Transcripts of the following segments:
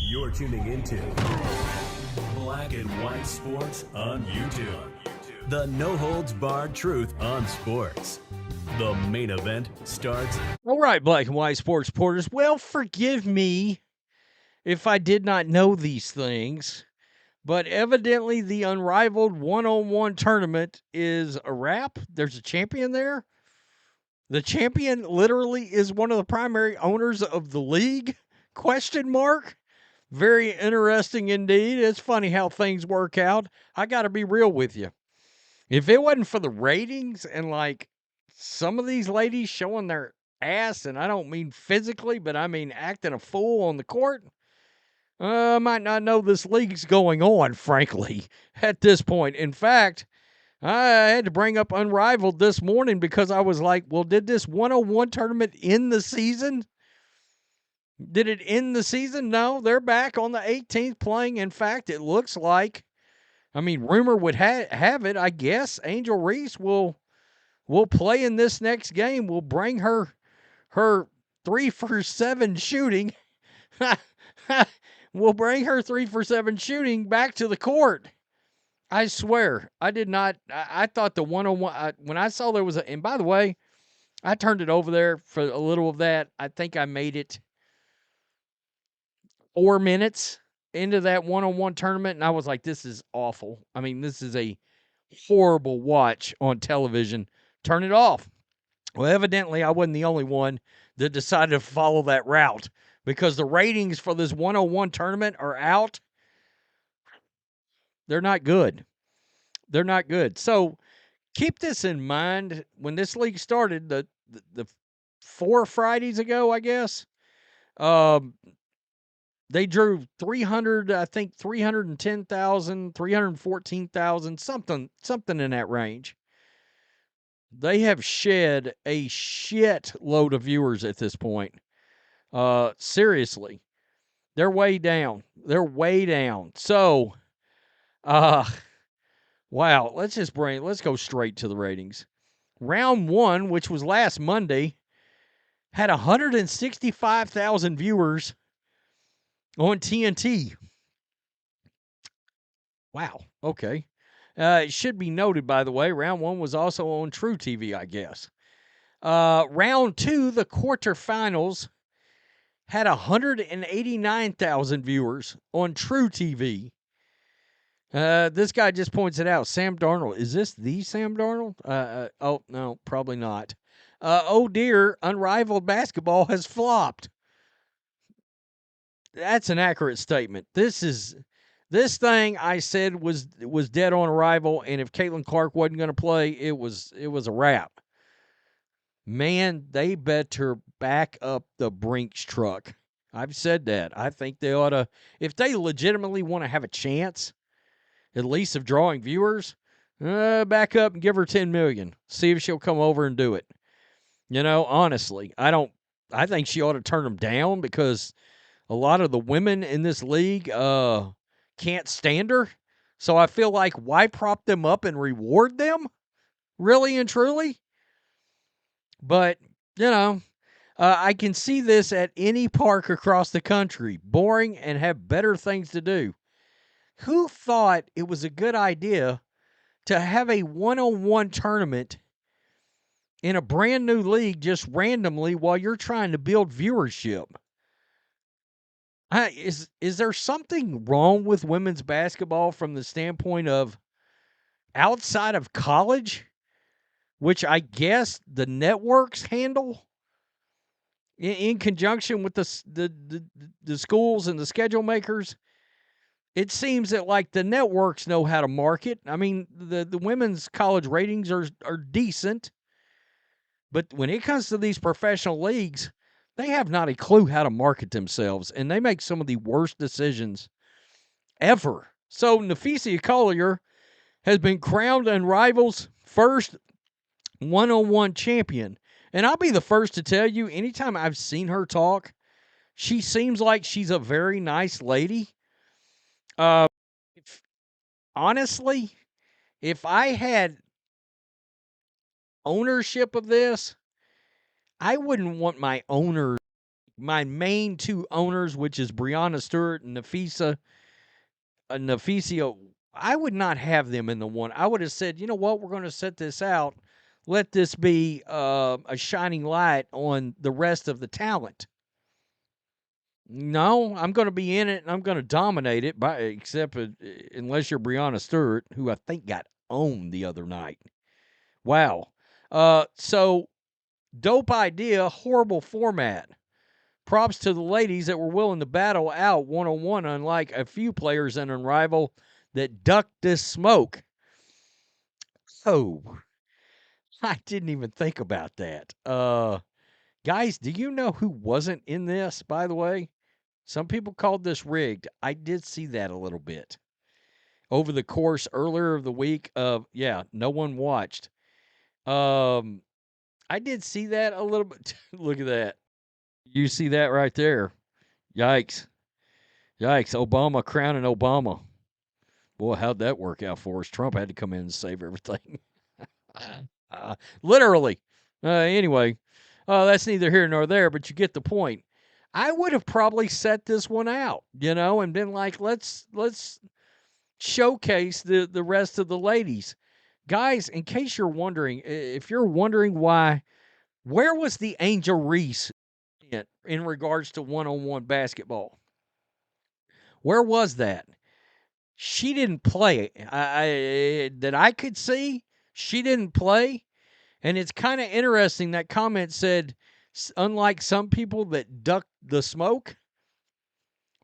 You're tuning into Black and White Sports on YouTube. The no-holds-barred truth on sports. The main event starts. All right, Black and White Sports supporters. Well, forgive me if I did not know these things, but evidently the Unrivaled one-on-one tournament is a wrap. There's a champion there. The champion literally is one of the primary owners of the league? Question mark. Very interesting indeed. It's funny how things work out. I got to be real with you. If it wasn't for the ratings and like some of these ladies showing their ass, and I don't mean physically, but I mean acting a fool on the court, I might not know this league's going on, frankly, at this point. In fact, I had to bring up Unrivaled this morning because I was like, well, did this 101 tournament end the season? Did it end the season? No, they're back on the 18th playing. In fact, it looks like, I mean, rumor would have it, I guess, Angel Reese will play in this next game. We'll bring her 3 for 7 shooting. We'll bring her 3 for 7 shooting back to the court. I swear, I did not. I thought the one-on-one, when I saw there was and by the way, I turned it over there for a little of that. I think I made it 4 minutes into that one-on-one tournament, and I was like, this is awful. I mean, this is a horrible watch on television. Turn it off. Well, evidently, I wasn't the only one that decided to follow that route because the ratings for this one-on-one tournament are out. They're not good. They're not good. So keep this in mind. When this league started, the 4 Fridays ago, I guess, they drew 300, I think 310,000, 314,000, something in that range. They have shed a shit load of viewers at this point. Seriously. They're way down. So, wow, let's go straight to the ratings. Round 1, which was last Monday, had 165,000 viewers on TNT. Wow. Okay. It should be noted, by the way, round 1 was also on True TV, I guess. Round 2, the quarterfinals, had 189,000 viewers on True TV. This guy just points it out. Sam Darnold. Is this the Sam Darnold? Oh, no, probably not. Oh, dear, Unrivaled basketball has flopped. That's an accurate statement. This thing I said was dead on arrival, and if Caitlin Clark wasn't going to play, it was a wrap. Man, they better back up the Brinks truck. I've said that. I think they ought to, if they legitimately want to have a chance, at least of drawing viewers, back up and give her $10 million. See if she'll come over and do it. You know, honestly, I think she ought to turn them down because a lot of the women in this league can't stand her. So I feel like, why prop them up and reward them? Really and truly? But, you know, I can see this at any park across the country. Boring and have better things to do. Who thought it was a good idea to have a one-on-one tournament in a brand new league just randomly while you're trying to build viewership? Is there something wrong with women's basketball from the standpoint of outside of college, which I guess the networks handle in conjunction with the schools and the schedule makers? It seems that like the networks know how to market. I mean, the women's college ratings are decent, but when it comes to these professional leagues, they have not a clue how to market themselves, and they make some of the worst decisions ever. So Napheesa Collier has been crowned Unrival's first one-on-one champion. And I'll be the first to tell you, anytime I've seen her talk, she seems like she's a very nice lady. Honestly, if I had ownership of this, I wouldn't want my owner my main two owners, which is Breonna Stewart and Napheesa, I would not have them in the one. I would have said, you know what, we're going to set this out. Let this be a shining light on the rest of the talent. No, I'm going to be in it and I'm going to dominate it, except unless you're Breonna Stewart, who I think got owned the other night. Wow. So dope idea, horrible format. Props to the ladies that were willing to battle out one-on-one, unlike a few players in Unrivaled that ducked this smoke. Oh, I didn't even think about that. Guys, do you know who wasn't in this, by the way? Some people called this rigged. I did see that a little bit. Over the course earlier of the week no one watched. I did see that a little bit. Look at that. You see that right there. Yikes. Obama crowning Obama. Boy, how'd that work out for us? Trump had to come in and save everything. Literally. Anyway, that's neither here nor there, but you get the point. I would have probably set this one out, and been like, let's showcase the rest of the ladies. Guys, in case you're wondering, if you're wondering where was the Angel Reese in regards to one-on-one basketball? Where was that? She didn't play. That I could see, she didn't play. And it's kind of interesting that comment said, unlike some people that ducked the smoke.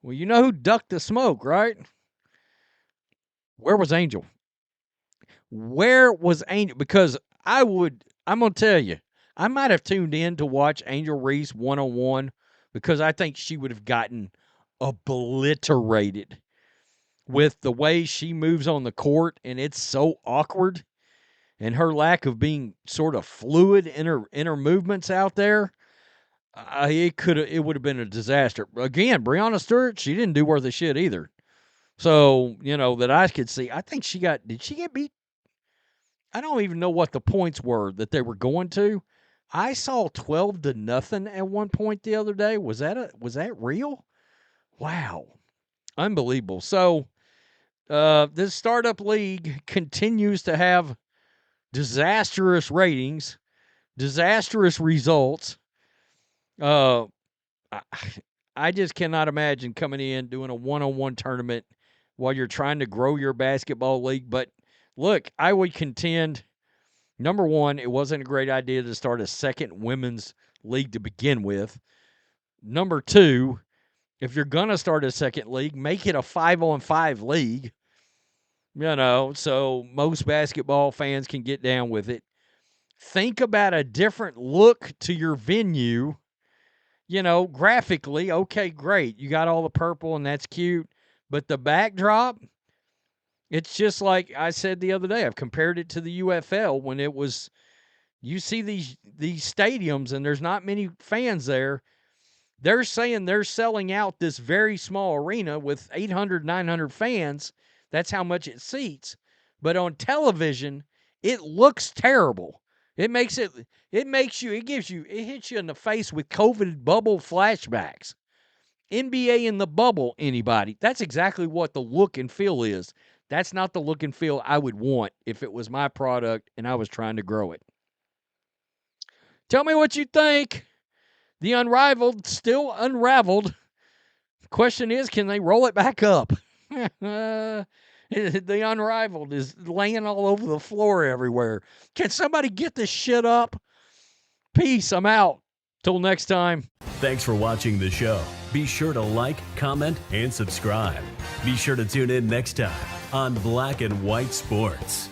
Well, you know who ducked the smoke, right? Where was Angel? Where was Angel? Because I'm going to tell you, I might have tuned in to watch Angel Reese one-on-one because I think she would have gotten obliterated with the way she moves on the court, and it's so awkward, and her lack of being sort of fluid in her movements out there. It would have been a disaster. Again, Breonna Stewart, she didn't do worth a shit either. So, that I could see. I think did she get beat? I don't even know what the points were that they were going to. I saw 12-0 at one point the other day. Was that real? Wow. Unbelievable. So, this startup league continues to have disastrous ratings, disastrous results. I just cannot imagine coming in doing a one-on-one tournament while you're trying to grow your basketball league. But look, I would contend, number one, it wasn't a great idea to start a second women's league to begin with. Number two, if you're going to start a second league, make it a 5-on-5 league, so most basketball fans can get down with it. Think about a different look to your venue. Graphically, okay, great. You got all the purple and that's cute. But the backdrop, it's just like I said the other day. I've compared it to the UFL when it was, you see these stadiums and there's not many fans there. They're saying they're selling out this very small arena with 800, 900 fans. That's how much it seats. But on television, it looks terrible. It hits you in the face with COVID bubble flashbacks. NBA in the bubble, anybody. That's exactly what the look and feel is. That's not the look and feel I would want if it was my product and I was trying to grow it. Tell me what you think. The Unrivaled, still unraveled. The question is, can they roll it back up? The Unrivaled is laying all over the floor everywhere. Can somebody get this shit up? Peace. I'm out. Till next time. Thanks for watching the show. Be sure to like, comment, and subscribe. Be sure to tune in next time on Black and White Sports.